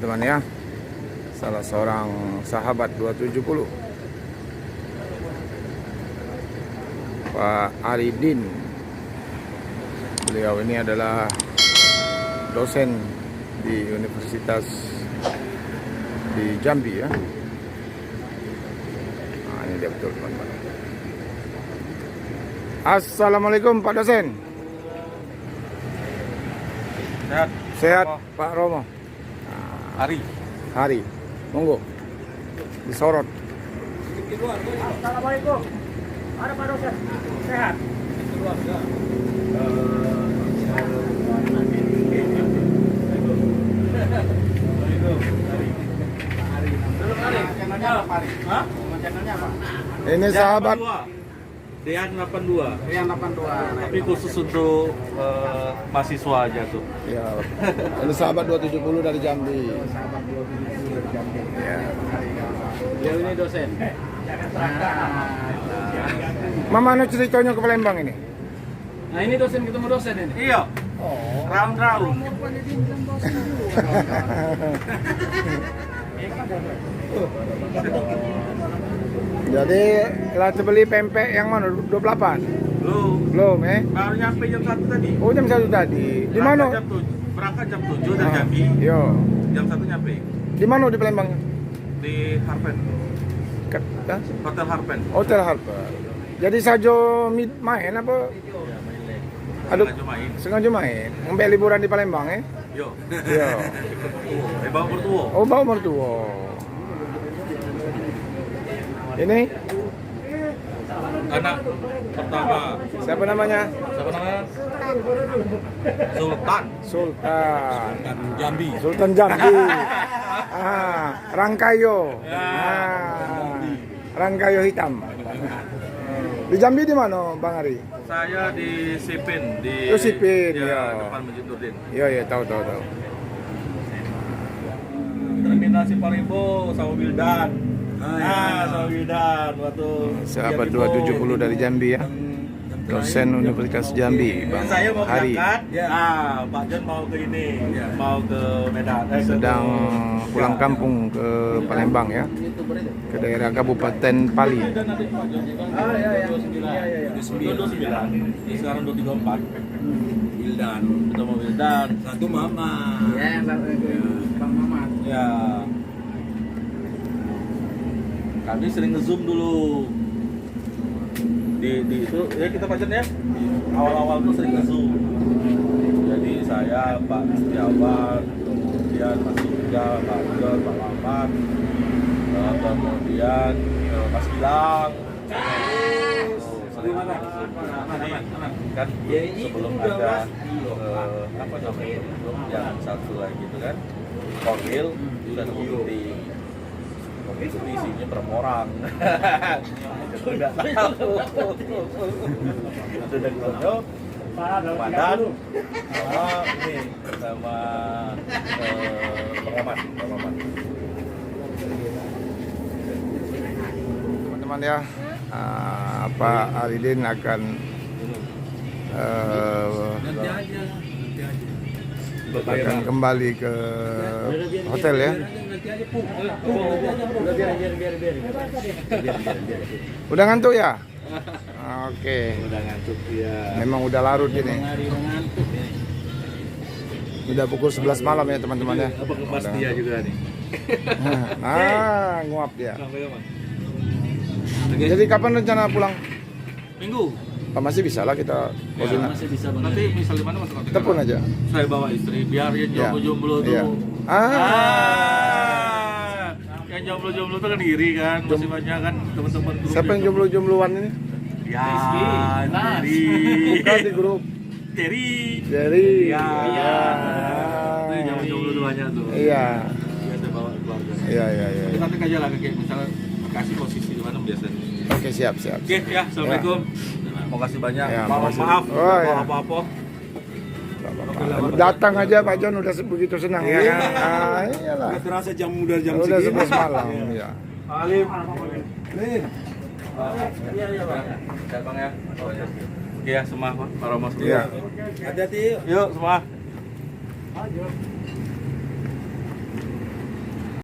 teman-teman ya. Salah seorang sahabat 270, Pak Aridin. Beliau ini adalah dosen di Universitas di Jambi ya. Nah, ini dia betul teman-teman. Assalamualaikum Pak dosen. Sehat. Sehat Pak Romo. Hari. Monggo. Disorot. Assalamualaikum. Ada Pak dosen. Sehat. Ini sahabat Dean 82. Yang 82. Tapi khusus untuk mahasiswa aja tuh. ya. Ini sahabat 270 dari Jambi. Ya. Dia ini dosen. Mana ceritanya ke Palembang ini? Nah ini dosen ketemu dosen ini. Iya. Round. Jadi kita beli pempek yang mana? 28? Belum Baru nyampe jam 1 tadi. Oh jam 1 tadi. Di mana? Berangkat jam 7 dari Jambi. Yo. Jam 1 nyampe Di mana di Palembang? di Harpen. Hotel Harpen. Hotel Harper. Jadi sajo main apa? Aduh, sengaja main. Ngambil liburan di Palembang Yo. Yo. Bawa bertuo. Oh, bawa mertua. Ini Anak pertama. siapa namanya? Siapa namanya? Sultan. Sultan. Jambi. Sultan Jambi. Rangkayo. Rangkayo hitam. Di Jambi di mana, Bang Ari? Saya di Sipin di Sipin, ya, ya. depan Masjid Nurdin. Iya, tahu. Terminal Siparimbo sama Wildan. Sama Wildan waktu Sahabat 270 dari Jambi ya. Dosen Universitas Jambi, Bang saya mau Hari. berangkat. Pak John mau ke ini, mau ke Medan. Sedang pulang kampung ke Palembang ya. Ke daerah Kabupaten Pali. Itu 29. Sekarang 234. Wildan, ketemu Wildan. Satu Mama. Ya yang Bang Mamat. Ya. Kami sering nge-zoom dulu. Di itu ya kita pacar ya. Awal-awal tuh sering nge-zoom. Jadi saya Pak Setiawan, kemudian Mas Yuga, Pak John, Pak Mamat, kemudian Mas Gilang. Sering kan sebelum ada apa namanya yang satu lagi itu kan Korwil sudah meeting. Itu isinya berapa orang? Sudah tahu. Sudah ketemu Padan sama ini sama pengamat. Teman-teman ya, Pak Aridin akan kembali ke hotel ya. Udah ngantuk ya? Oke. Udah ngantuk ya. Memang udah larut ini. Udah pukul 11 malam ya teman-teman ya. Apa kemas dia juga nih? Nguap dia. Sampai kapan? Jadi kapan rencana pulang? Minggu. Masih bisa lah kita koordinat. Masih bisa banget. Nanti misalnya mana mas? Telepon aja. Saya bawa istri biar yang jomblo-jomblo tuh. Iya. Yang jomblo-jomblo tuh kan iri kan, masih banyak kan teman-teman grup. Siapa yang jomblo-jombloan ini? Ya, Terry. Bukan di grup. Jadi. Iya. Iya. Itu yang jomblo-jomblo tuh banyak tuh. Iya. Biasa bawa keluarga. Iya. Kita nanti aja lah kayak misalnya kasih posisi di mana biasanya. Oke, siap. Oke, ya, assalamualaikum. Makasih banyak. Ya, Maaf, Oh, ya. apa-apa. Datang aja Pak John udah begitu senang ya kan? Iyalah. Nggak terasa jam udah jam Udah segini. 11 malam ya. Alim. Lim. Iya, Bang. Ya, Bang ya. Oh, ya. Oke ya, semua Pak Romo. Iya. Hati-hati yuk. Yuk, semua.